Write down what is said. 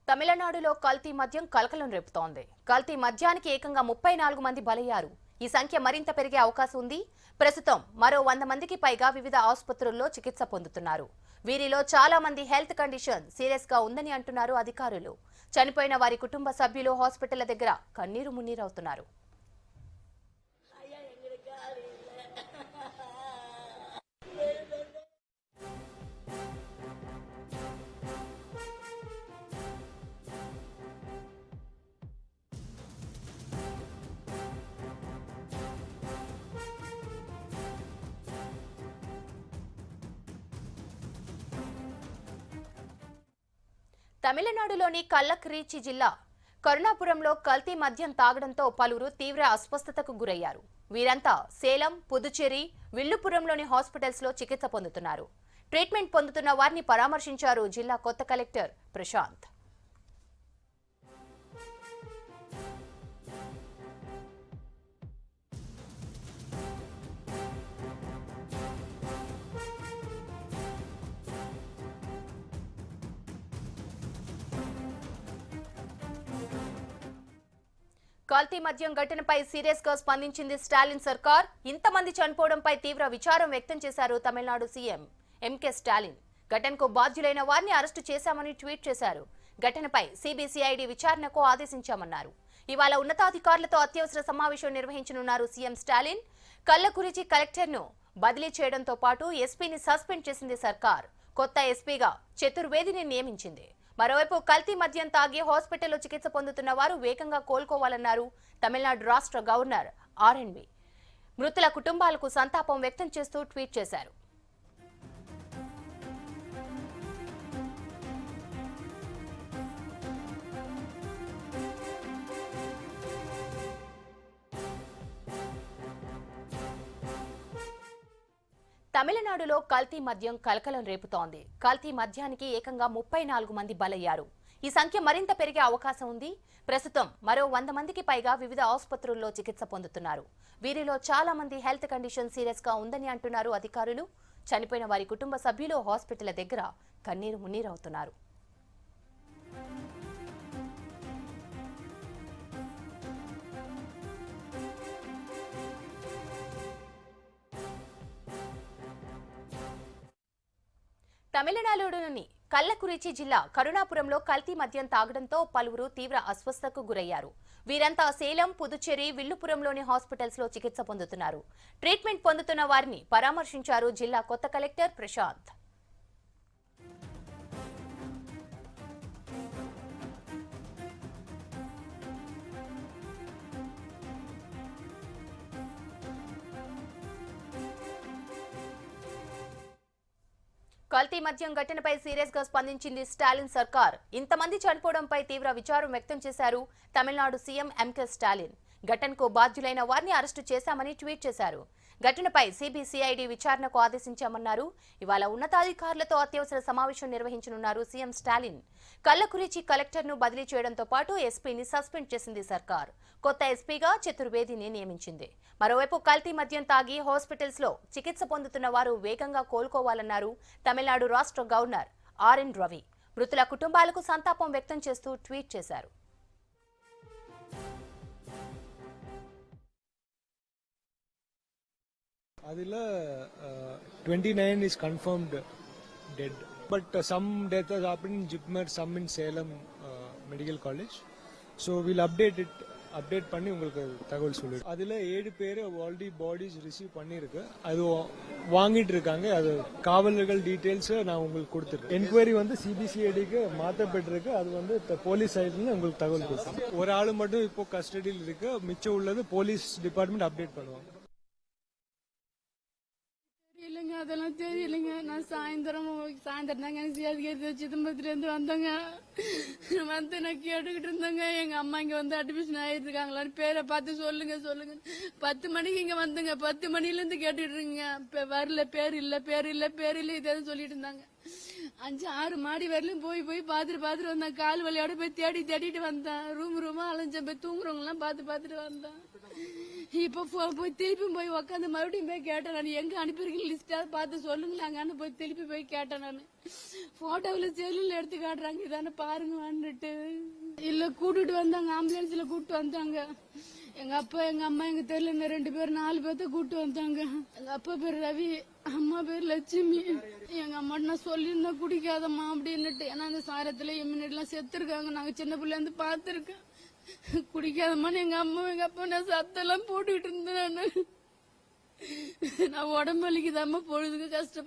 తమిళనాడులో కల్తీ మద్యం కలకలం రేపుతోంది. కల్తీ మద్యానికి ఏకంగా 34 మంది బలయ్యారు. ఈ సంఖ్య మరింత పెరిగే అవకాశం ఉంది. ప్రస్తుతం మరో 100 మందికి పైగా వివిధ ఆసుపత్రుల్లో చికిత్స పొందుతున్నారు. వీరిలో చాలా మంది హెల్త్ కండిషన్ సీరియస్ గా ఉందని అంటున్నారు అధికారులు. చనిపోయిన వారి కుటుంబ సభ్యులు హాస్పిటల్ దగ్గర కన్నీరు మున్నీరవుతున్నారు. తమిళనాడులోని కల్లక్రీచి జిల్లా కరుణాపురంలో కల్తీ మద్యం తాగడంతో పలువురు తీవ్ర అస్వస్థతకు గురయ్యారు. వీరంతా సేలం, పుదుచ్చేరి, విల్లుపురంలోని హాస్పిటల్స్ లో చికిత్స పొందుతున్నారు. ట్రీట్మెంట్ పొందుతున్న వారిని పరామర్శించారు జిల్లా కొత్త కలెక్టర్ ప్రశాంత్. కల్తీ మద్యం ఘటనపై సీరియస్ గా స్పందించింది స్టాలిన్ సర్కార్. ఇంతమంది చనిపోవడంపై తీవ్ర విచారం వ్యక్తం చేశారు తమిళనాడు సీఎం ఎంకే స్టాలిన్. ఘటనకు బాధ్యులైన వారిని అరెస్టు చేశామని ట్వీట్ చేశారు. ఘటనపై సిబిసిఐడి విచారణకు ఆదేశించామన్నారు. ఇవాళ ఉన్నతాధికారులతో అత్యవసర సమావేశం నిర్వహించనున్నారు సీఎం స్టాలిన్. కల్లకురిచి కలెక్టర్ను బదిలీ చేయడంతో పాటు ఎస్పీని సస్పెండ్ చేసింది సర్కార్. కొత్త ఎస్పీగా చతుర్వేదిని నియమించింది. మరోవైపు కల్తీ మద్యం తాగి హాస్పిటల్లో చికిత్స పొందుతున్న వారు వేగంగా కోలుకోవాలన్నారు తమిళనాడు రాష్ట్ర గవర్నర్ ఆర్ఎన్వి. మృతుల కుటుంబాలకు సంతాపం వ్యక్తం చేస్తూ ట్వీట్ చేశారు. తమిళనాడులో కల్తీ మద్యం కలకలం రేపుతోంది. కల్తీ మద్యానికి ఏకంగా 34 మంది బలయ్యారు. ఈ సంఖ్య మరింత పెరిగే అవకాశం ఉంది. ప్రస్తుతం మరో 100 మందికి పైగా వివిధ ఆసుపత్రుల్లో చికిత్స పొందుతున్నారు. వీరిలో చాలా మంది హెల్త్ కండిషన్ సీరియస్ గా ఉందని అంటున్నారు అధికారులు. చనిపోయిన వారి కుటుంబ సభ్యులు హాస్పిటల్ దగ్గర కన్నీరు మున్నీరవుతున్నారు. తమిళనాడులోని కల్లకురిచి జిల్లా కరుణాపురంలో కల్తీ మద్యం తాగడంతో పలువురు తీవ్ర అస్వస్థతకు గురయ్యారు. వీరంతా సేలం, పుదుచ్చేరి, విల్లుపురంలోని హాస్పిటల్స్ లో చికిత్స పొందుతున్నారు. ట్రీట్మెంట్ పొందుతున్న వారిని పరామర్శించారు జిల్లా కొత్త కలెక్టర్ ప్రశాంత్. కల్తీ మద్యం ఘటనపై సీరియస్ గా స్పందించింది స్టాలిన్ సర్కార్. ఇంతమంది చనిపోవడంపై తీవ్ర విచారం వ్యక్తం చేశారు తమిళనాడు సీఎం ఎంకే స్టాలిన్. ఘటనకు బాధ్యులైన వారిని అరెస్టు చేశామని ట్వీట్ చేశారు. ఘటనపై సిబిసిఐడి విచారణకు ఆదేశించామన్నారు. ఇవాళ ఉన్నతాధికారులతో అత్యవసర సమావేశం నిర్వహించనున్నారు సీఎం స్టాలిన్. కల్లకురిచి కలెక్టర్ను బదిలీ చేయడంతో పాటు ఎస్పీని సస్పెండ్ చేసింది సర్కార్. కొత్త ఎస్పీగా చతుర్వేదిని నియమించింది. మరోవైపు కల్తీ మద్యం తాగి హాస్పిటల్స్ లో చికిత్స పొందుతున్న వారు వేగంగా కోలుకోవాలన్నారు తమిళనాడు రాష్ట్ర గవర్నర్ ఆర్ఎన్ రవి. మృతుల కుటుంబాలకు సంతాపం వ్యక్తం చేస్తూ ట్వీట్ చేశారు. Adila 29 is confirmed dead, but some death has happened in Jipmer, some in Salem Medical College. So we'll update பண்ணி உங்களுக்கு தகவல் சொல்லிடுறோம். அதில் 7 பேர் ஆல்ரெடி பாடிஸ் ரிசீவ் பண்ணியிருக்கு. அது வாங்கிட்டு இருக்காங்க. அது காவலர்கள் டீட்டெயில்ஸை நான் உங்களுக்கு கொடுத்துருக்கேன். என்கொயரி வந்து சிபிசிஐடிக்கு மாற்றப்பட்டிருக்கு. அது வந்து போலீஸ் சைட்லேருந்து உங்களுக்கு தகவல் கொடுத்துருக்கேன். ஒரு ஆள் மட்டும் இப்போ கஸ்டடியில் இருக்கு. மிச்சம் உள்ளது போலீஸ் டிபார்ட்மெண்ட் அப்டேட் பண்ணுவாங்க. இல்லைங்க, அதெல்லாம் தெரியலைங்க. நான் சாயந்தரம் தாங்க சிதம்பரத்துலேருந்து வந்தேங்க. வந்து நான் கேட்டுக்கிட்டு இருந்தேங்க. எங்கள் அம்மா இங்கே வந்து அட்மிஷன் ஆகிட்டு இருக்காங்களான்னு பேரை பார்த்து சொல்லுங்க 10 மணிக்கு இங்கே வந்துங்க. 10 மணிலேருந்து கேட்டுட்டு இருக்கீங்க. இப்போ வரல, பேர் இல்லை இதை சொல்லிட்டு இருந்தாங்க. 5-6 மாடி வரலையும் போய் பார்த்துட்டு வந்தேன். கால் வலியோட போய் தேடிட்டு வந்தேன். ரூமா அலைஞ்சேன். போய் தூங்குறவங்களாம் பார்த்துட்டு வந்தேன். இப்ப போய் திருப்பி போய் உட்காந்து மறுபடியும் போய் கேட்டேன் நான், எங்க அனுப்பியிருக்கீங்க லிஸ்டாவது பார்த்து சொல்லுங்களாங்கன்னு போய் திருப்பி போய் கேட்டேன் நான். போட்டோவில் செல்லுல எடுத்து காட்டுறாங்க, இதானே பாருங்க வந்துட்டு. இல்ல கூட்டிட்டு வந்தாங்க, ஆம்புலன்ஸ்ல கூப்பிட்டு வந்தாங்க. எங்க அப்பா எங்க அம்மா எங்க தெரியல 2 பேர் 4 பேர்த்த கூப்பிட்டு வந்தாங்க. எங்க அப்பா பேர் ரவி, அம்மா பேர் லட்சுமி. எங்க அம்மா நான் சொல்லியிருந்தா குடிக்காதம்மா அப்படின்னுட்டு, ஏன்னா அந்த சாரத்துல எல்லாம் செத்துருக்காங்க, நாங்க சின்ன பிள்ளை இருந்து பாத்துருக்கேன். குடிக்காதம்மான்னு எங்க அம்மா எங்க அப்பா நான் சத்தெல்லாம் போட்டுக்கிட்டு இருந்தேன். நான் உடம்பு வலிக்குதாம்மா பொழுதுக்கு கஷ்டப்ப